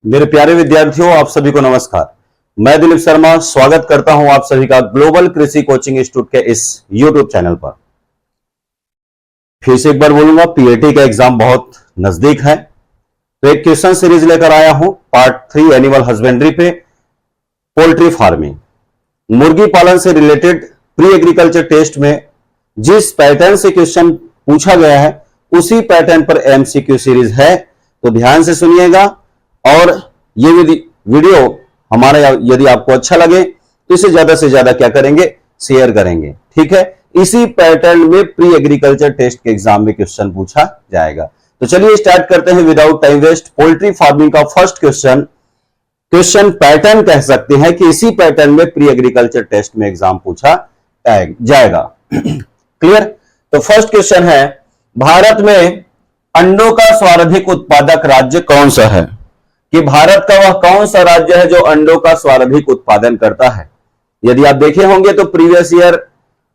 मेरे प्यारे विद्यार्थियों, आप सभी को नमस्कार। मैं दिलीप शर्मा स्वागत करता हूं आप सभी का ग्लोबल कृषि कोचिंग इंस्टीट्यूट के इस यूट्यूब चैनल पर। फिर से एक बार बोलूंगा, पीएटी का एग्जाम बहुत नजदीक है, तो एक क्वेश्चन सीरीज लेकर आया हूं पार्ट 3 एनिमल हस्बेंड्री पे, पोल्ट्री फार्मिंग, मुर्गी पालन से रिलेटेड प्री एग्रीकल्चर टेस्ट में जिस पैटर्न से क्वेश्चन पूछा गया है उसी पैटर्न पर एमसीक्यू सीरीज है, तो ध्यान से सुनिएगा। और ये वीडियो हमारा यदि आपको अच्छा लगे तो इसे ज्यादा से ज्यादा क्या करेंगे, शेयर करेंगे, ठीक है। इसी पैटर्न में प्री एग्रीकल्चर टेस्ट के एग्जाम में क्वेश्चन पूछा जाएगा। तो चलिए स्टार्ट करते हैं without time waste. Poultry farming का फर्स्ट क्वेश्चन पैटर्न कह सकते हैं कि इसी पैटर्न में प्री एग्रीकल्चर टेस्ट में एग्जाम पूछा जाएगा। क्लियर। तो फर्स्ट क्वेश्चन है, भारत में अंडों का सर्वाधिक उत्पादक राज्य कौन सा है? कि भारत का वह कौन सा राज्य है जो अंडों का सर्वाधिक उत्पादन करता है? यदि आप देखे होंगे तो प्रीवियस ईयर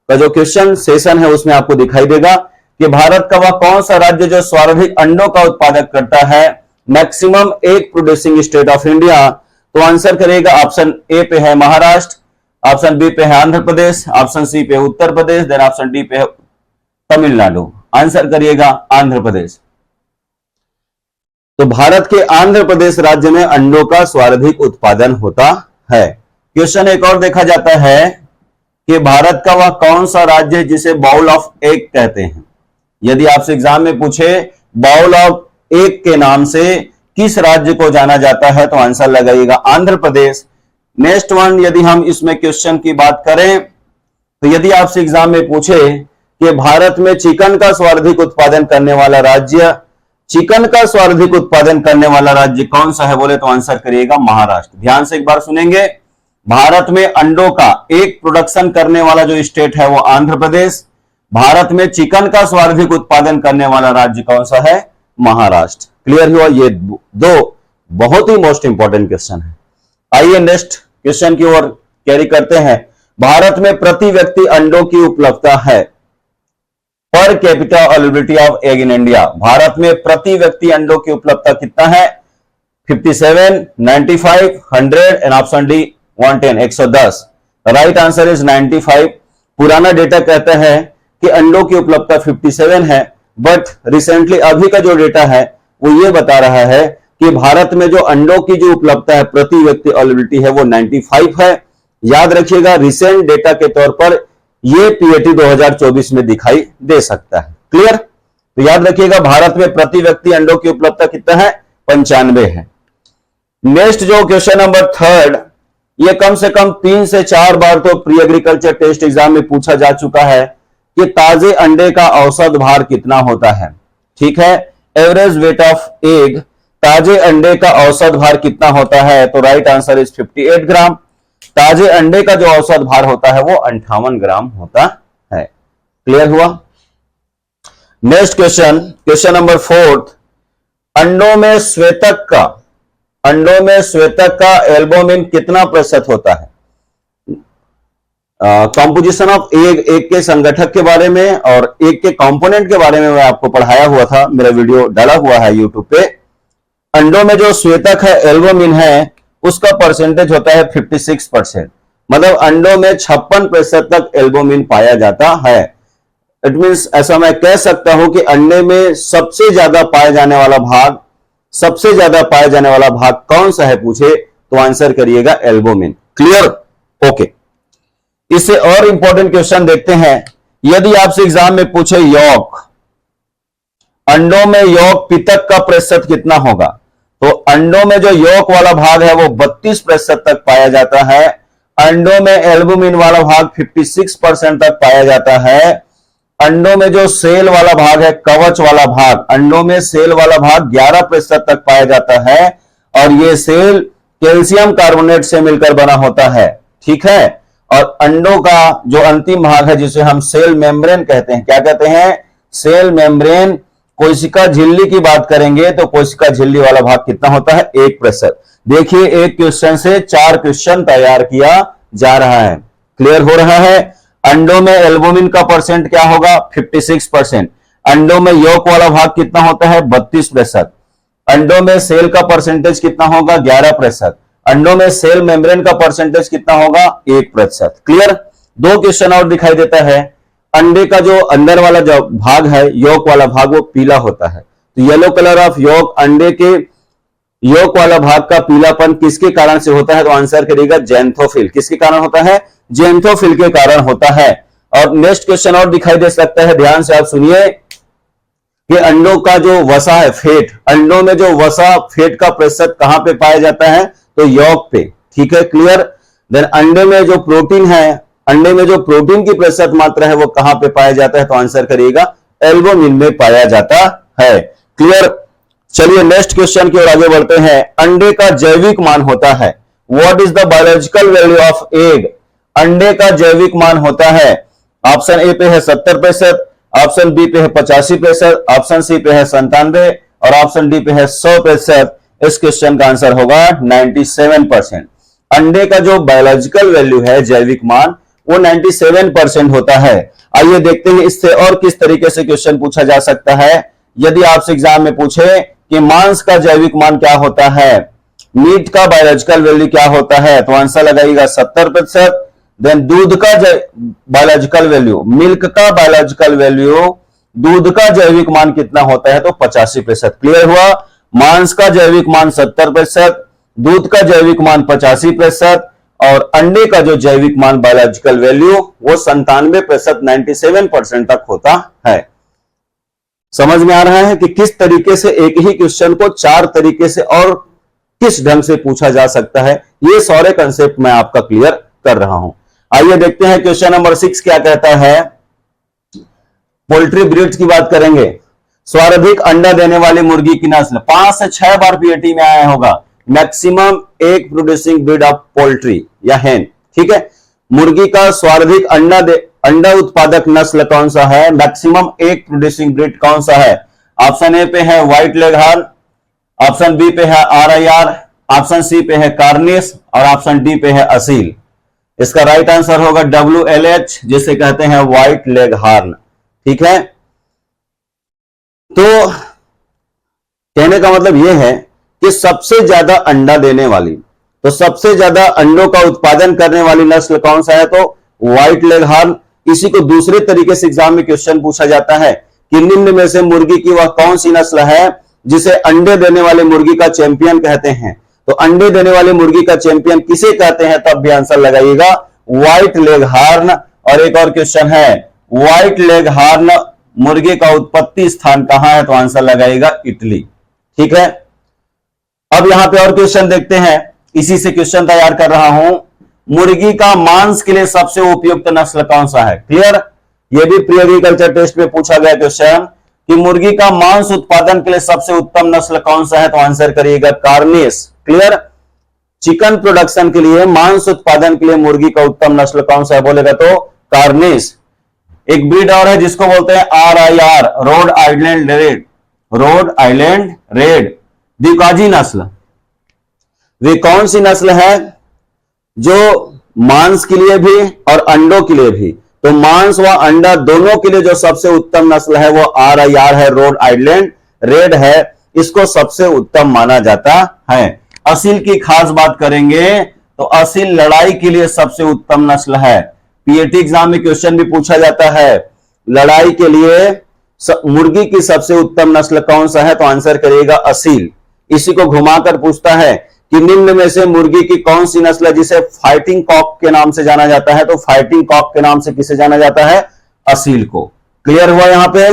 का जो क्वेश्चन सेशन है उसमें आपको दिखाई देगा कि भारत का वह कौन सा राज्य जो सर्वाधिक अंडों का उत्पादन करता है, maximum egg producing state of India. तो आंसर करेगा ऑप्शन ए पे है महाराष्ट्र, ऑप्शन बी पे है आंध्र प्रदेश, ऑप्शन सी पे Uttar Pradesh, then option D पे है तमिलनाडु। आंसर करिएगा आंध्र प्रदेश। तो भारत के आंध्र प्रदेश राज्य में अंडों का सर्वाधिक उत्पादन होता है। क्वेश्चन एक और देखा जाता है कि भारत का वह कौन सा राज्य है जिसे बाउल ऑफ एग कहते हैं? यदि आपसे एग्जाम में पूछे बाउल ऑफ एग के नाम से किस राज्य को जाना जाता है, तो आंसर लगाइएगा आंध्र प्रदेश। नेक्स्ट वन, यदि हम इसमें क्वेश्चन की बात करें तो यदि आपसे एग्जाम में पूछे कि भारत में चिकन का सर्वाधिक उत्पादन करने वाला राज्य, चिकन का सर्वाधिक उत्पादन करने वाला राज्य कौन सा है बोले, तो आंसर करिएगा महाराष्ट्र। ध्यान से एक बार सुनेंगे, भारत में अंडों का एक प्रोडक्शन करने वाला जो स्टेट है वो आंध्र प्रदेश, भारत में चिकन का सर्वाधिक उत्पादन करने वाला राज्य कौन सा है? महाराष्ट्र। क्लियर हुआ? ये दो बहुत ही मोस्ट इंपॉर्टेंट क्वेश्चन है। आइए नेक्स्ट क्वेश्चन की ओर कैरी करते हैं। भारत में प्रति व्यक्ति अंडों की उपलब्धता है, per capita availability of egg in India. Bharat में प्रति व्यक्ति अंडों की उपलब्धता कितना है? 57, 95, 100 and option D 110, 110। Right answer is 95। पुराना डेटा कहता है कि अंडों की उपलब्धता 57 है, बट रिसेंटली अभी का जो डेटा है वो ये बता रहा है कि भारत में जो अंडों की जो उपलब्धता है प्रति व्यक्ति अवेलेबिलिटी है वो 95 है। याद रखिएगा, रिसेंट डेटा के तौर पर ये पीएटी 2024 में दिखाई दे सकता है। क्लियर। तो याद रखिएगा, भारत में प्रति व्यक्ति अंडों की उपलब्धता कितना है? 95 है। नेक्स्ट जो क्वेश्चन नंबर थर्ड, ये कम से कम 3 से 4 बार तो प्री एग्रीकल्चर टेस्ट एग्जाम में पूछा जा चुका है कि ताजे अंडे का औसत भार कितना होता है। ठीक है, एवरेज वेट ऑफ एग, ताजे अंडे का औसत भार कितना होता है? तो राइट आंसर इज 58 ग्राम। ताजे अंडे का जो औसत भार होता है वो 58 ग्राम होता है। क्लियर हुआ? Next question, question number fourth, अंडों में श्वेतक का एल्बुमिन कितना प्रतिशत होता है? कंपोजिशन ऑफ एग, एग के संगठक के बारे में और एग के कंपोनेंट के बारे में मैं आपको पढ़ाया हुआ था, मेरा वीडियो डाला हुआ है यूट्यूब पे। अंडों में जो श्वेतक है, एल्बुमिन है, उसका परसेंटेज होता है 56%। मतलब अंडों में 56% तक एल्बुमिन पाया जाता है। इट मींस ऐसा मैं कह सकता हूं कि अंडे में सबसे ज्यादा पाया जाने वाला भाग कौन सा है पूछे तो आंसर करिएगा एल्बुमिन। क्लियर? ओके। इससे और इंपॉर्टेंट क्वेश्चन देखते हैं। यदि आपसे एग्जाम में पूछे यॉक, अंडों में यॉक पितक का प्रतिशत कितना होगा, तो अंडों में जो यॉक वाला भाग है वो 32% तक पाया जाता है। अंडों में एल्बुमिन वाला भाग 56% तक पाया जाता है। अंडों में जो सेल वाला भाग है, कवच वाला भाग, अंडों में सेल वाला भाग 11% तक पाया जाता है, और ये सेल कैल्शियम कार्बोनेट से मिलकर बना होता है। ठीक है। और अंडों का जो अंतिम भाग है जिसे हम सेल मेम्ब्रेन कहते हैं, क्या कहते हैं? Cell membrane. कोशिका झिल्ली की बात करेंगे तो कोशिका झिल्ली वाला भाग कितना होता है? 1%। देखिए, एक क्वेश्चन से 4 क्वेश्चन तैयार किया जा रहा है। क्लियर हो रहा है? अंडों में एल्बुमिन का परसेंट क्या होगा? 56%। अंडों में यॉक वाला भाग कितना होता है? 32%। अंडों में सेल का परसेंटेज कितना होगा? 11%। अंडों में सेल मेम्ब्रेन का परसेंटेज कितना होगा? 1%। क्लियर? दो क्वेश्चन और दिखाई देता है। अंडे का जो अंदर वाला जो भाग है, योक वाला भाग, वो पीला होता है। तो येलो कलर ऑफ योक, अंडे के योक वाला भाग का पीलापन किसके कारण से होता है? तो आंसर करिएगा ज़ैंथोफिल। किसके कारण होता है? ज़ैंथोफिल के कारण होता है। और नेक्स्ट क्वेश्चन और दिखाई दे सकता है, ध्यान से आप सुनिए कि अंडों का जो वसा है, फेट, अंडों में जो वसा फेट का प्रतिशत कहां पे पाया जाता है? तो यॉक पे। ठीक है, क्लियर? देन अंडे में जो प्रोटीन है, अंडे में जो प्रोटीन की प्रतिशत मात्रा है वो कहां पे पाया जाता है? तो आंसर करिएगा एल्बुमिन में पाया जाता है। क्लियर? चलिए नेक्स्ट क्वेश्चन की ओर आगे बढ़ते हैं। अंडे का जैविक मान होता है, what is the biological value of egg? अंडे का जैविक मान होता है, ऑप्शन ए पे है 70%, ऑप्शन बी पे है 85%, ऑप्शन सी पे है 97% और ऑप्शन डी पे है 100%। इस क्वेश्चन का आंसर होगा 97%। अंडे का जो बायोलॉजिकल वैल्यू है, जैविक मान, वो 97% होता है। आइए देखते हैं इससे और किस तरीके से क्वेश्चन पूछा जा सकता है। यदि आपसे एग्जाम में पूछे कि मांस का जैविक मान क्या होता है, मीट का बायोलॉजिकल वैल्यू क्या होता है, तो आंसर लगाइएगा 70%। देन दूध का बायोलॉजिकल वैल्यू, मिल्क का बायोलॉजिकल वैल्यू, दूध का जैविक मान कितना होता है? तो 85%। क्लियर हुआ? मांस का जैविक मान 70%, दूध का जैविक मान 85% और अंडे का जो जैविक मान बायोलॉजिकल वैल्यू वो 97%, 97% तक होता है। समझ में आ रहा है कि किस तरीके से एक ही क्वेश्चन को चार तरीके से और किस ढंग से पूछा जा सकता है। ये सारे कंसेप्ट मैं आपका क्लियर कर रहा हूं। आइए देखते हैं क्वेश्चन नंबर 6 क्या कहता है। पोल्ट्री ब्रीड्स की बात करेंगे। सर्वाधिक अंडा देने वाली मुर्गी की नस्ल, 5 से 6 बार पीएटी में आया होगा। Maximum egg producing breed of poultry या हेन। ठीक है, मुर्गी का सर्वाधिक अंडा उत्पादक नस्ल कौन सा है? मैक्सिमम एग प्रोड्यूसिंग ब्रीड कौन सा है? ऑप्शन ए पे है व्हाइट लेगहॉर्न, ऑप्शन बी पे है RIR, ऑप्शन सी पे है कार्निस और ऑप्शन डी पे है असील। इसका राइट आंसर होगा WLH, जिसे कहते हैं व्हाइट लेगहॉर्न। ठीक है, तो कहने का मतलब यह है कि सबसे ज्यादा अंडा देने वाली, तो सबसे ज्यादा अंडों का उत्पादन करने वाली नस्ल कौन सा है? तो व्हाइट लेगहॉर्न। इसी को दूसरे तरीके से एग्जाम में क्वेश्चन पूछा जाता है कि निम्न में से मुर्गी की वह कौन सी नस्ल है जिसे अंडे देने वाले मुर्गी का चैंपियन कहते हैं? तो अंडे देने वाले मुर्गी का चैंपियन किसे कहते हैं? तब भी आंसर लगाइएगा व्हाइट लेगहॉर्न। और एक और क्वेश्चन है, व्हाइट लेगहॉर्न मुर्गे का उत्पत्ति स्थान कहां है? तो आंसर लगाइएगा इटली। ठीक है, अब यहां पे और क्वेश्चन देखते हैं, इसी से क्वेश्चन तैयार कर रहा हूं। मुर्गी का मांस के लिए सबसे उपयुक्त नस्ल कौन सा है? क्लियर? यह भी प्री एग्रीकल्चर टेस्ट में पूछा गया क्वेश्चन कि मुर्गी का मांस उत्पादन के लिए सबसे उत्तम नस्ल कौन सा है? तो आंसर करिएगा कार्निस। क्लियर? चिकन प्रोडक्शन के लिए, मांस उत्पादन के लिए मुर्गी का उत्तम नस्ल कौन सा है बोलेगा तो कार्निस। एक ब्रीड और है जिसको बोलते हैं RIR, Rhode Island Red, Rhode Island Red, दिकाजी नस्ल। वे कौन सी नस्ल है जो मांस के लिए भी और अंडों के लिए भी, तो मांस व अंडा दोनों के लिए जो सबसे उत्तम नस्ल है वो RIR है, रोड आइलैंड रेड है। इसको सबसे उत्तम माना जाता है। असील की खास बात करेंगे तो असील लड़ाई के लिए सबसे उत्तम नस्ल है। पीएटी एग्जाम में क्वेश्चन भी पूछा जाता है, लड़ाई के लिए मुर्गी की सबसे उत्तम नस्ल कौन सा है? तो आंसर करिएगा असील। इसी को घुमाकर पूछता है कि निम्न में से मुर्गी की कौन सी नस्ल है जिसे फाइटिंग कॉक के नाम से जाना जाता है? तो फाइटिंग कॉक के नाम से किसे जाना जाता है? असील को। क्लियर हुआ? यहां पे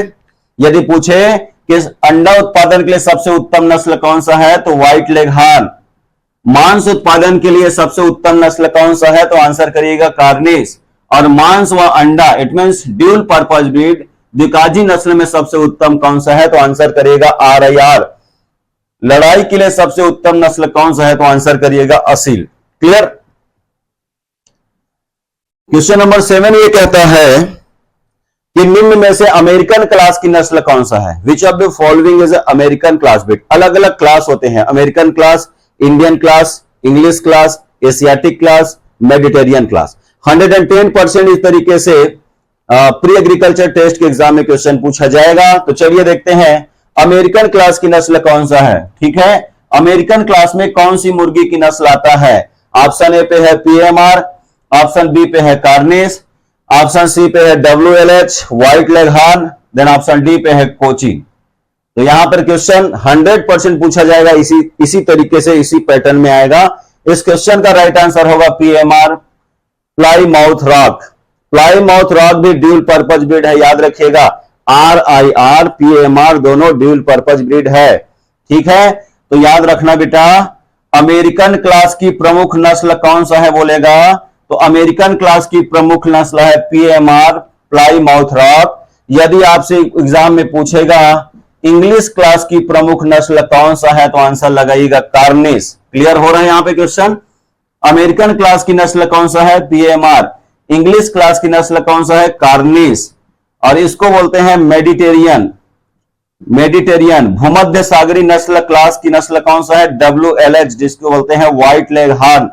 यदि पूछे कि अंडा उत्पादन के लिए सबसे उत्तम नस्ल कौन सा है? तो व्हाइट लेगहॉर्न। मांस उत्पादन के लिए सबसे उत्तम नस्ल कौन सा है? तो आंसर करिएगा कार्निस। और मांस व अंडा, it means dual purpose breed, दिकाजी नस्ल में सबसे उत्तम कौन सा है? तो आंसर करिएगा RIR। लड़ाई के लिए सबसे उत्तम नस्ल कौन सा है? तो आंसर करिएगा असील। क्लियर? क्वेश्चन नंबर 7 ये कहता है कि निम्न में से अमेरिकन क्लास की नस्ल कौन सा है? Which of the following is American class breed? अलग अलग क्लास होते हैं, American class, Indian class, English class, Asiatic class, Mediterranean class. 110% इस तरीके से प्री एग्रीकल्चर टेस्ट के एग्जाम में क्वेश्चन पूछा जाएगा। तो चलिए देखते हैं अमेरिकन क्लास की नस्ल कौन सा है? ठीक है, अमेरिकन क्लास में कौन सी मुर्गी की नस्ल आता है? ऑप्शन ए पे है पीएमआर, ऑप्शन बी पे है कार्निस, ऑप्शन सी पे है WLH white leghorn, then option D पे है कोचिन। तो यहां पर क्वेश्चन 100% पूछा जाएगा, इसी तरीके से इसी पैटर्न में आएगा। इस क्वेश्चन का राइट आंसर होगा PMR, Plymouth rock. Plymouth rock भी ड्यूल पर्पज ब्रीड है, याद रखिएगा। RIR PMR दोनों ड्यूल पर्पज ब्रीड है। ठीक है, तो याद रखना बेटा, अमेरिकन क्लास की प्रमुख नस्ल कौन सा है बोलेगा, तो अमेरिकन क्लास की प्रमुख नस्ल है PMR प्लाईमाउथ रॉक। यदि आपसे एग्जाम में पूछेगा इंग्लिश क्लास की प्रमुख नस्ल कौन सा है, तो आंसर लगाइएगा कार्निस। क्लियर हो रहा है यहां पे क्वेश्चन? अमेरिकन क्लास की नस्ल कौन सा है? PMR। इंग्लिश क्लास की नस्ल कौन सा है? कार्निस। और इसको बोलते हैं मेडिटेरियन। भूमध्य सागरी नस्ल क्लास की नस्ल कौन सा है? WLH, जिसको बोलते हैं व्हाइट लेग हॉर्न।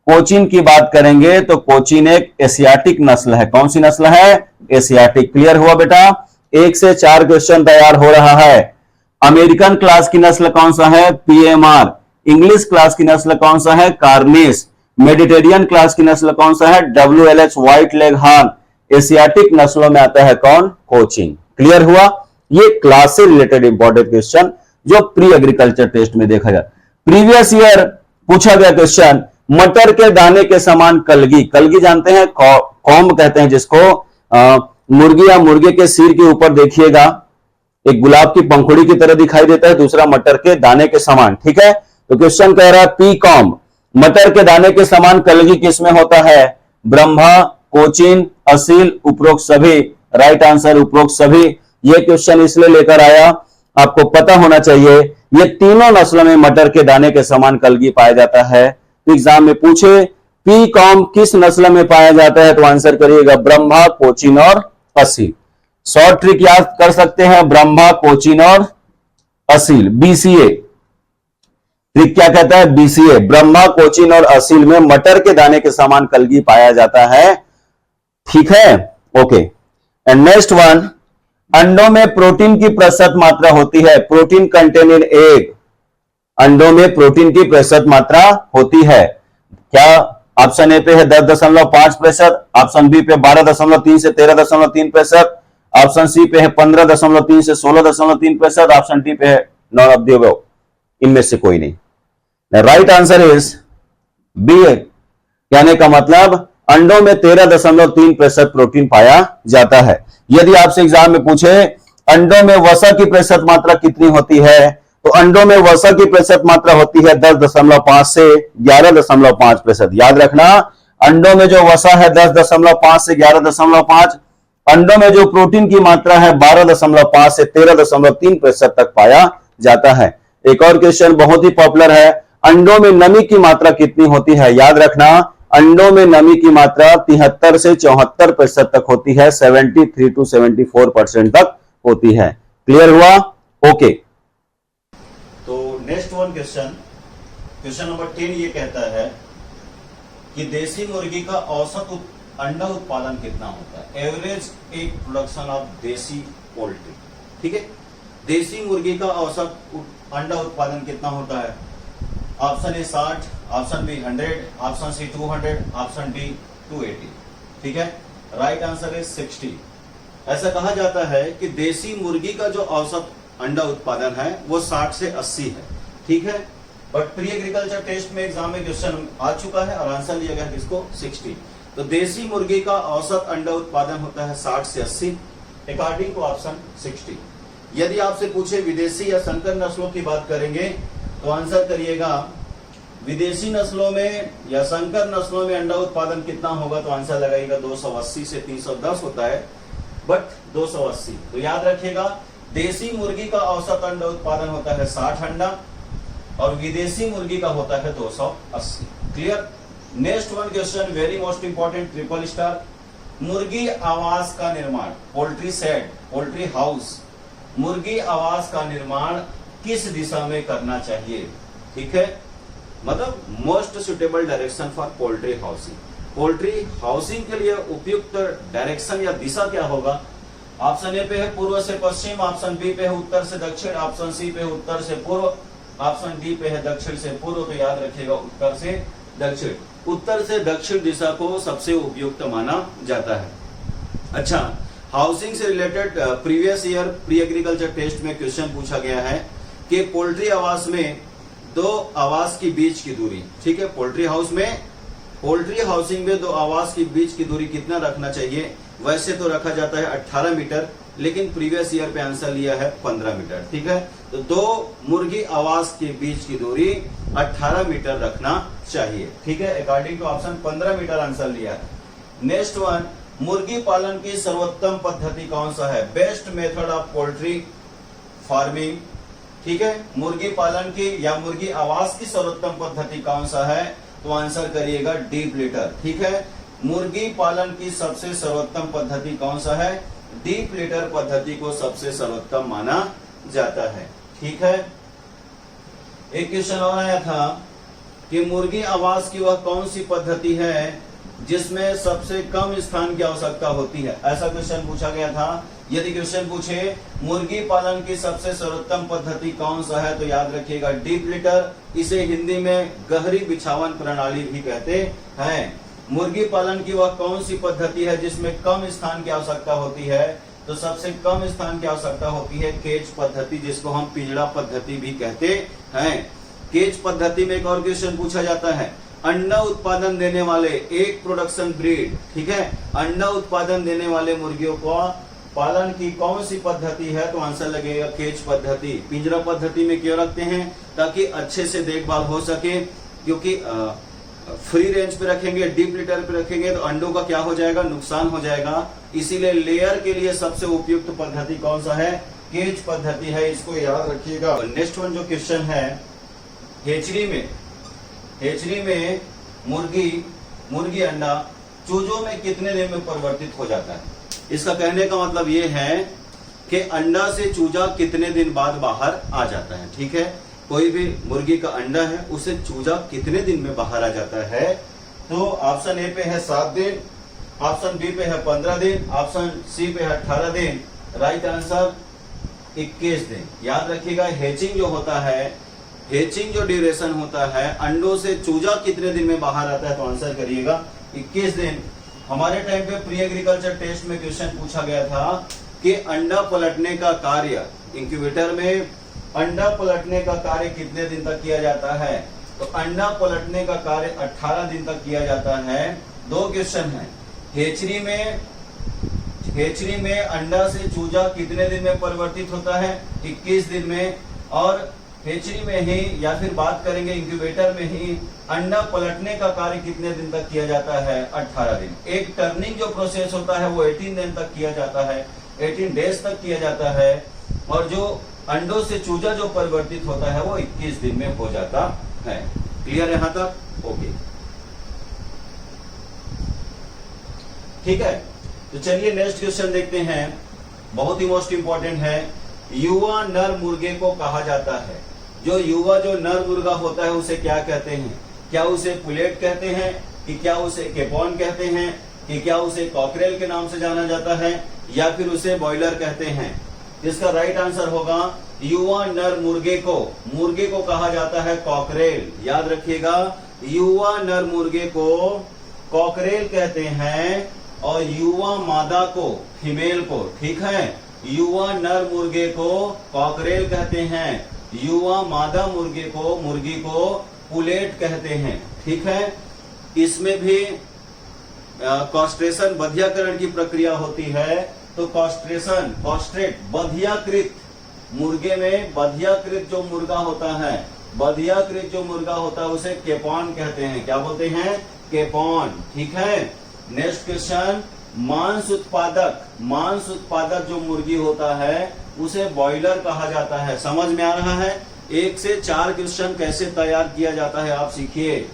कोचिन की बात करेंगे तो कोचिन एक एशियाटिक नस्ल है। कौन सी नस्ल है? एशियाटिक। क्लियर हुआ बेटा? 1 से 4 क्वेश्चन तैयार हो रहा है। अमेरिकन क्लास की नस्ल कौन सा है? PMR। इंग्लिश क्लास की नस्ल कौन सा है? कार्निस। मेडिटेरियन क्लास की नस्ल कौन सा है? WLH white leg horn. Asiatic नस्लों में आता है कौन? कोचिन। क्लियर हुआ? ये क्लास से रिलेटेड इंपॉर्टेंट क्वेश्चन जो प्री एग्रीकल्चर टेस्ट में देखा जाए। प्रीवियस ईयर पूछा गया क्वेश्चन, मटर के दाने के समान कलगी। कलगी जानते हैं, कॉम्ब कहते हैं जिसको। मुर्गी या मुर्गे के सिर के ऊपर देखिएगा एक गुलाब की पंखुड़ी की तरह दिखाई देता है, दूसरा मटर के दाने के समान। ठीक है, तो क्वेश्चन कह रहा है पी कॉम्ब, मटर के दाने के समान कलगी किसमें होता है? ब्रह्मा, कोचिन, असील, उपरोक्त सभी। राइट आंसर उपरोक्त सभी। ये क्वेश्चन इसलिए लेकर आया, आपको पता होना चाहिए ये तीनों नस्लों में मटर के दाने के समान कलगी पाया जाता है। तो एग्जाम में पूछे पी कॉम्ब किस नस्ल में पाया जाता है, तो आंसर करिएगा ब्रह्मा, कोचिन और असील। शॉर्ट ट्रिक याद कर सकते हैं, ब्रह्मा, कोचिन और असील। BCA ट्रिक क्या कहता है? BCA, ब्रह्मा, कोचिन और असील में मटर के दाने के समान कलगी पाया जाता है। ठीक है, ओके। एंड नेक्स्ट वन, अंडों में प्रोटीन की प्रतिशत मात्रा होती है। Protein contain in egg. अंडों में प्रोटीन की प्रतिशत मात्रा होती है क्या? ऑप्शन ए पे है 10.5%, ऑप्शन बी पे 12.3 से 13.3%, ऑप्शन सी पे है 15.3 से 16.3%, ऑप्शन डी पे है नॉन ऑफ द अबव, इनमें से कोई नहीं। Right answer is B. कहने का मतलब अंडों में 13.3% प्रोटीन पाया जाता है। यदि आपसे एग्जाम में पूछे अंडों में वसा की प्रतिशत मात्रा कितनी होती है, तो अंडों में वसा की प्रतिशत मात्रा होती है 10.5 से 11.5%। याद रखना, अंडों में जो वसा है 10.5 से 11.5, अंडों में जो प्रोटीन की मात्रा है 12.5 से 13.3% तक पाया जाता है। एक और क्वेश्चन बहुत ही पॉपुलर है, अंडों में नमी की मात्रा कितनी होती है? याद रखना, अंडों में नमी की मात्रा 73 से 74% तक होती है, 73 to 74% तक होती है। क्लियर हुआ? ओके। तो नेक्स्ट वन क्वेश्चन नंबर 10 ये कहता है कि देसी मुर्गी का औसत अंडा उत्पादन कितना होता है? एवरेज एग प्रोडक्शन ऑफ देसी पोल्ट्री। ठीक है, देसी मुर्गी का औसत अंडा उत्पादन कितना होता है? Option A 60, option B 100, option C 200, option D 280। ठीक है, राइट आंसर इज 60। ऐसा कहा जाता है कि देसी मुर्गी का जो औसत अंडा उत्पादन है वो 60 से 80 है। ठीक है, बट प्री एग्रीकल्चर टेस्ट में एग्जाम में क्वेश्चन आ चुका है और आंसर लिया गया किसको? 60। तो देसी मुर्गी का औसत अंडा उत्पादन होता है 60 से 80 अकॉर्डिंग टू ऑप्शन 60। यदि आपसे पूछे विदेशी या संकर नस्लों की बात करेंगे तो आंसर करिएगा विदेशी नस्लों में या संकर नस्लों में अंडा उत्पादन कितना होगा, तो आंसर लगाइएगा 280 से 310 होता है, बट 280। तो याद रखिएगा देसी मुर्गी का औसत अंडा उत्पादन होता है 60 अंडा और विदेशी मुर्गी का होता है 280। Clear? Next one question very most important, triple star. मुर्गी आवास का निर्माण, पोल्ट्री शेड, पोल्ट्री हाउस, मुर्गी आवास का निर्माण किस दिशा में करना चाहिए? ठीक है, मतलब most suitable direction for poultry housing. Poultry housing के लिए उपयुक्त डायरेक्शन या दिशा क्या होगा? ऑप्शन ए पे है पूर्व से पश्चिम, ऑप्शन बी पे है उत्तर से दक्षिण, ऑप्शन सी पे है उत्तर से पूर्व, ऑप्शन डी पे है दक्षिण से पूर्व। तो याद रखिएगा उत्तर से दक्षिण। उत्तर से दक्षिण दिशा को सबसे उपयुक्त माना जाता है। अच्छा, हाउसिंग से related previous year pre agriculture test में क्वेश्चन पूछा गया है कि पोल्ट्री आवास में दो आवास की बीच की दूरी, ठीक है, पोल्ट्री हाउसिंग में दो आवास की बीच की दूरी कितना रखना चाहिए। वैसे तो रखा जाता है 18 मीटर, लेकिन प्रीवियस ईयर पे आंसर लिया है 15 मीटर, ठीक है। तो दो मुर्गी आवास के बीच की दूरी 18 मीटर रखना चाहिए, ठीक है। According to option 15 metre answer लिया है। नेक्स्ट वन, मुर्गी पालन की सर्वोत्तम पद्धति कौन सा है। Best method of poultry farming, ठीक है। मुर्गी पालन की या मुर्गी आवास की सर्वोत्तम पद्धति कौन सा है, तो आंसर करिएगा डीप लिटर, ठीक है। मुर्गी पालन की सबसे सर्वोत्तम पद्धति कौन सा है, डीप लिटर पद्धति को सबसे सर्वोत्तम माना जाता है, ठीक है। एक क्वेश्चन और आया था कि मुर्गी आवास की वह कौन सी पद्धति है जिसमें सबसे कम स्थान की आवश्यकता होती है। ऐसा क्वेश्चन पूछा गया था। यदि क्वेश्चन पूछे मुर्गी पालन की सबसे सर्वोत्तम पद्धति कौन सा है, तो याद रखिएगा डीप लिटर। इसे हिंदी में गहरी बिछावन प्रणाली भी कहते हैं। मुर्गी पालन की वह कौन सी पद्धति है जिसमें कम स्थान की आवश्यकता होती है, तो सबसे कम स्थान की आवश्यकता होती है केज पद्धति, जिसको हम पिंजड़ा पद्धति भी कहते हैं। केज पद्धति में एक और क्वेश्चन पूछा जाता है, अंडा उत्पादन देने वाले एक प्रोडक्शन ब्रीड, ठीक है, अंडा उत्पादन देने वाले मुर्गियों को पालन की कौन सी पद्धति है, तो आंसर लगेगा केज पद्धति। पिंजरा पद्धति में क्यों रखते हैं, ताकि अच्छे से देखभाल हो सके, क्योंकि फ्री रेंज पे रखेंगे, डीप लिटर पे रखेंगे तो अंडों का क्या हो जाएगा, नुकसान हो जाएगा। इसीलिए लेयर के लिए सबसे उपयुक्त पद्धति कौन सा है, केज पद्धति है, इसको याद रखिएगा। नेक्स्ट वन जो क्वेश्चन है, हेचरी में मुर्गी अंडा चूजों में कितने दिन में परिवर्तित हो जाता है। इसका कहने का मतलब ये है कि अंडा से चूजा कितने दिन बाद बाहर आ जाता है, ठीक है। कोई भी मुर्गी का अंडा है, उसे चूजा कितने दिन में बाहर आ जाता है, तो ऑप्शन ए पे है 7 दिन, ऑप्शन बी पे है 15 दिन, ऑप्शन सी पे है 18 दिन। राइट आंसर 21 दिन। याद रखिएगा, हेचिंग जो होता है, हेचिंग जो ड्यूरेशन होता है, अंडों से चूजा कितने दिन में बाहर आता है, तो आंसर करिएगा 21 दिन। हमारे टाइम पे प्री एग्रीकल्चर टेस्ट में क्वेश्चन पूछा गया था कि अंडा पलटने का कार्य, इंक्यूबेटर में अंडा पलटने का कार्य कितने दिन तक किया जाता है, तो अंडा पलटने का कार्य 18 दिन तक किया जाता है। दो क्वेश्चन है, हेचरी में अंडा से चूजा कितने दिन में परिवर्तित होता है, 21 दिन में, और हेचरी में ही या फिर बात करेंगे इंक्यूबेटर में ही अंडा पलटने का कार्य कितने दिन तक किया जाता है, 18 दिन। एक टर्निंग जो प्रोसेस होता है वो 18 दिन तक किया जाता है, 18 डेज तक किया जाता है, और जो अंडों से चूजा जो परिवर्तित होता है वो 21 दिन में हो जाता है। क्लियर यहां तक, ओके, ठीक है। तो चलिए नेक्स्ट क्वेश्चन देखते हैं, बहुत ही मोस्ट इंपॉर्टेंट है। युवा नर मुर्गे को कहा जाता है, जो युवा जो नर मुर्गा होता है उसे क्या कहते हैं, क्या उसे पुलेट कहते हैं, कि क्या उसे केपॉन कहते हैं, कि क्या उसे कॉकरेल के नाम से जाना जाता है, या फिर उसे बॉयलर कहते हैं। इसका राइट आंसर होगा युवा नर मुर्गे को कहा जाता है कॉकरेल। याद रखिएगा, युवा नर मुर्गे को कॉकरेल कहते हैं, और युवा मादा को फीमेल को, ठीक है, युवा नर मुर्गे को कॉकरेल कहते हैं, युवा मादा मुर्गी को पुलेट कहते हैं, ठीक है। इसमें भी कॉस्ट्रेशन बधियाकरण की प्रक्रिया होती है, तो कॉस्ट्रेट बधियाकृत मुर्गे में बधियाकृत जो मुर्गा होता है उसे केपॉन कहते हैं। क्या बोलते हैं, केपॉन, ठीक है। नेक्स्ट क्वेश्चन, मांस उत्पादक जो मुर्गी होता है उसे बॉयलर कहा जाता है। समझ में आ रहा है, 1 से 4 क्वेश्चन कैसे तैयार किया जाता है आप सीखिए।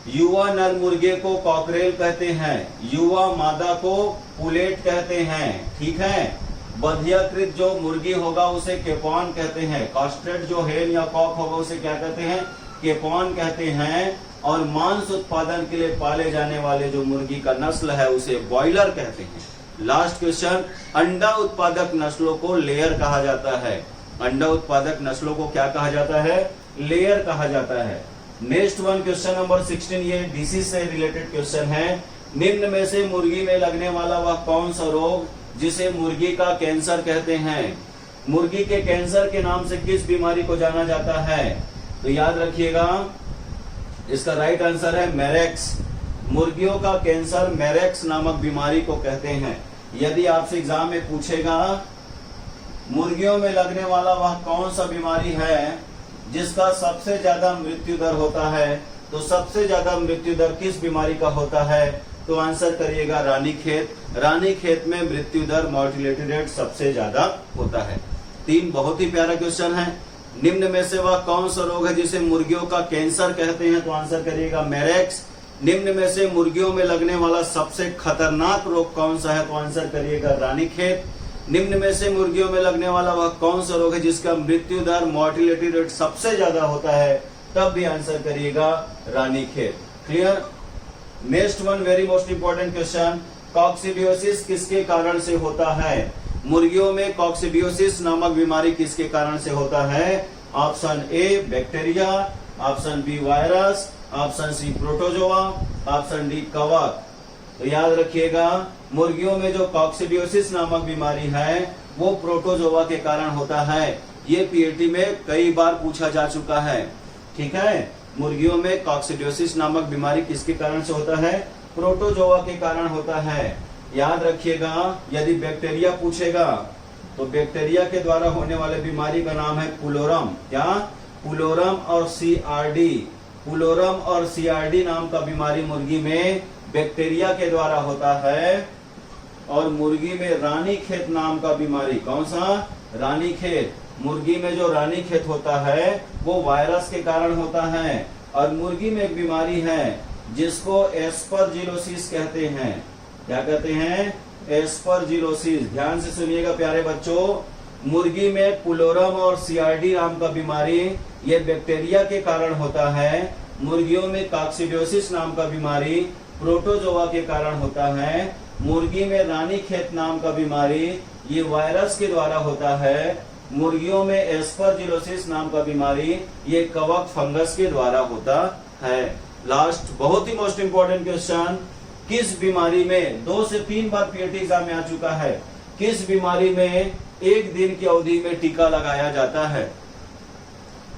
युवा नर मुर्गे को कॉकरेल कहते हैं, युवा मादा को पुलेट कहते हैं, ठीक है। बधियाकृत जो मुर्गी होगा उसे केपॉन कहते हैं, कास्ट्रेट जो हेन या कॉक होगा उसे क्या कहते हैं, केपॉन कहते हैं, और मांस उत्पादन के लिए पाले जाने वाले जो मुर्गी का नस्ल है उसे बॉयलर कहते हैं। लास्ट क्वेश्चन, अंडा उत्पादक नस्लों को लेयर कहा जाता है। अंडा उत्पादक नस्लों को क्या कहा जाता है? लेयर कहा जाता है। नेक्स्ट वन, क्वेश्चन नंबर 16, ये डिसीज से रिलेटेड क्वेश्चन है। निम्न में से मुर्गी में लगने वाला वह कौन सा रोग जिसे मुर्गी का कैंसर कहते हैं? मुर्गी के कैंसर के नाम से किस बीमारी को जाना जाता है? तो याद रखिएगा, इसका राइट आंसर है मैरेक्स। मुर्गियों का कैंसर मैरेक्स नामक बीमारी को कहते हैं। यदि आपसे एग्जाम में पूछेगा मुर्गियों में लगने वाला वह कौन सा बीमारी है जिसका सबसे ज्यादा मृत्यु दर होता है, तो सबसे ज्यादा मृत्यु दर किस बीमारी का होता है? तो आंसर करिएगा रानीखेत। रानीखेत में मृत्यु दर, मॉर्टिलिटी रेट सबसे ज्यादा होता है। 3 बहुत ही प्यारा क्वेश्चन है। निम्न में से वह कौन सा रोग है जिसे मुर्गियों का कैंसर कहते हैं? तो आंसर करिएगा मैरेक्स। निम्न में से मुर्गियों में लगने वाला सबसे खतरनाक रोग कौन सा है? तो आंसर करिएगा रानीखेत। निम्न में से मुर्गियों में लगने वाला वह कौन सा रोग है जिसका मृत्यु दर, मॉर्टिलिटी रेट सबसे ज्यादा होता है? तब भी आंसर करिएगा Ranikhet. Clear? Next one, very most important question, coccidiosis किसके कारण से होता है? मुर्गियों में कॉक्सिडियोसिस नामक बीमारी किसके कारण से होता है? Option A bacteria, option B virus, option C protozoa, option D कवक। तो याद रखिएगा, मुर्गियों में जो कॉक्सिडियोसिस नामक बीमारी है वो प्रोटोजोआ के कारण होता है। ये पीएटी में कई बार पूछा जा चुका है। ठीक है, मुर्गियों में कॉक्सिडियोसिस नामक बीमारी किसके कारण से होता है? प्रोटोजोआ के कारण होता है। याद रखिएगा, यदि बैक्टीरिया पूछेगा तो बैक्टीरिया के द्वारा होने वाले बीमारी का नाम है पुलोरम। क्या? पुलोरम और सीआरडी। पुलोरम और सीआरडी नाम का बीमारी मुर्गी में बैक्टीरिया के द्वारा होता है। और मुर्गी में रानीखेत नाम का बीमारी, कौन सा? रानीखेत। मुर्गी में जो रानीखेत होता है वो वायरस के कारण होता है। और मुर्गी में एक बीमारी है जिसको एस्परजिलोसिस कहते हैं। क्या कहते हैं? एस्परजिलोसिस। ध्यान से सुनिएगा प्यारे बच्चों, मुर्गी में पुलोरम और सीआरडी नाम का बीमारी ये बैक्टीरिया के कारण होता है। मुर्गियों में कॉक्सिडियोसिस नाम का बीमारी प्रोटोजोआ के कारण होता है। मुर्गी में रानीखेत नाम का बीमारी ये वायरस के द्वारा होता है। मुर्गियों में एस्परजिलोसिस नाम का बीमारी ये कवक फंगस के द्वारा होता है। लास्ट बहुत ही मोस्ट इंपोर्टेंट क्वेश्चन, किस बीमारी में 2 से 3 बार पीएटी एग्जाम में आ चुका है, किस बीमारी में 1 दिन की अवधि में टीका लगाया जाता है?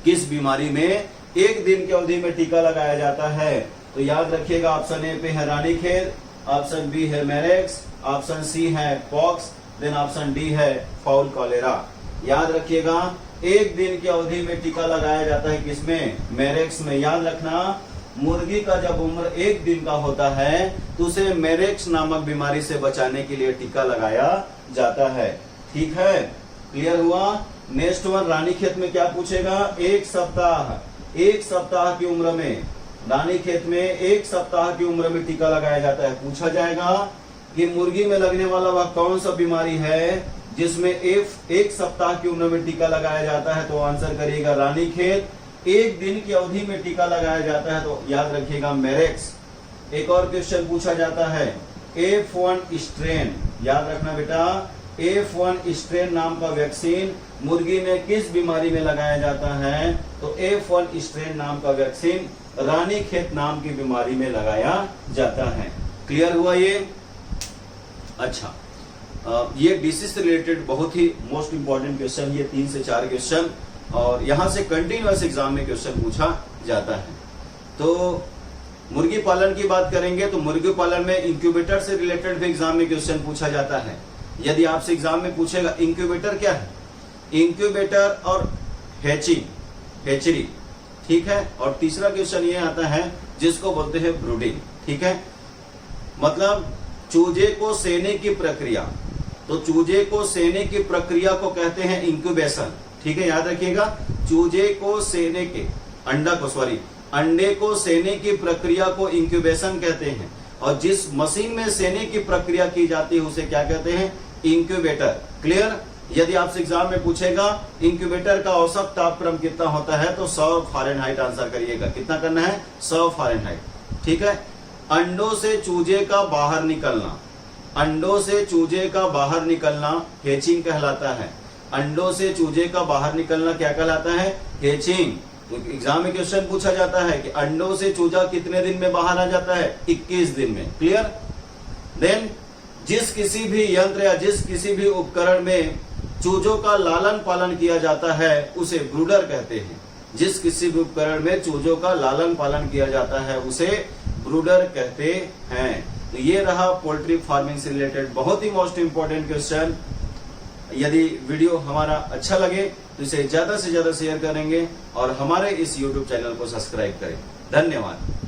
किस बीमारी में 1 दिन की अवधि में टीका लगाया जाता है? तो याद रखिएगा, ऑप्शन ए पे है रानीखेत, ऑप्शन बी है मैरेक्स, ऑप्शन सी है पॉक्स, देन ऑप्शन डी है फाउल कॉलेरा। याद रखिएगा, 1 दिन की अवधि में टीका लगाया जाता है किसमें? मैरेक्स में। याद रखना, मुर्गी का जब उम्र 1 दिन का होता है तो उसे मैरेक्स नामक बीमारी से बचाने के लिए टीका लगाया जाता है। ठीक है, क्लियर हुआ? नेक्स्ट वन, रानीखेत में क्या पूछेगा? 1 सप्ताह की उम्र में, रानीखेत में 1 सप्ताह की उम्र में टीका लगाया जाता है। पूछा जाएगा कि मुर्गी में लगने वाला वह कौन सा बीमारी है जिसमें 1 सप्ताह की उम्र में टीका लगाया जाता है? तो आंसर करिएगा रानीखेत। 1 दिन की अवधि में टीका लगाया जाता है तो याद रखिएगा मैरेक्स। एक और क्वेश्चन पूछा जाता है, F1 स्ट्रेन। याद रखना बेटा, F1 स्ट्रेन नाम का वैक्सीन मुर्गी में किस बीमारी में लगाया जाता है? तो F1 स्ट्रेन नाम का वैक्सीन रानीखेत नाम की बीमारी में लगाया जाता है। क्लियर हुआ ये? अच्छा, ये डिसीज से रिलेटेड बहुत ही मोस्ट इंपॉर्टेंट क्वेश्चन, ये 3 से 4 क्वेश्चन, और यहां से कंटिन्यूअस एग्जाम में क्वेश्चन पूछा जाता है। तो मुर्गी पालन की बात करेंगे तो मुर्गी पालन में इंक्यूबेटर से रिलेटेड भी एग्जाम में क्वेश्चन पूछा जाता है। यदि आपसे एग्जाम में पूछेगा इंक्यूबेटर क्या है, इंक्यूबेटर और हैचरी, ठीक है। और तीसरा क्वेश्चन ये आता है जिसको बोलते हैं ब्रूडिंग, ठीक है, मतलब चूजे को सेने की प्रक्रिया। तो चूजे को सेने की प्रक्रिया को कहते हैं इंक्यूबेशन, ठीक है, याद रखिएगा। चूजे को सेने के अंडे को सेने की प्रक्रिया को इंक्यूबेशन कहते हैं, और जिस मशीन में सेने की प्रक्रिया की जाती है उसे क्या कहते हैं? इंक्यूबेटर। क्लियर? यदि आपसे एग्जाम में पूछेगा इंक्यूबेटर का औसत तापक्रम कितना होता है तो 100 फ़ारेनहाइट आंसर करिएगा। कितना करना है? 100 फ़ारेनहाइट, ठीक है। अंडों से चूजे का बाहर निकलना, अंडों से चूजे का बाहर निकलना हैचिंग कहलाता है। अंडों से चूजे का बाहर निकलना क्या कहलाता है? हैचिंग। तो एग्जाम में क्वेश्चन पूछा जाता है कि अंडों से चूजा कितने दिन में बाहर आ जाता है? 21 दिन में। क्लियर? देन जिस किसी भी यंत्र या जिस किसी भी उपकरण में चूजों का लालन पालन किया जाता है उसे ब्रूडर कहते हैं। जिस किसी भी उपकरण में चूजों का लालन पालन किया जाता है उसे ब्रूडर कहते हैं। तो ये रहा पोल्ट्री फार्मिंग से रिलेटेड बहुत ही मोस्ट इंपॉर्टेंट क्वेश्चन। यदि वीडियो हमारा अच्छा लगे तो इसे ज्यादा से ज्यादा शेयर करेंगे और हमारे इस YouTube चैनल को सब्सक्राइब करें। धन्यवाद।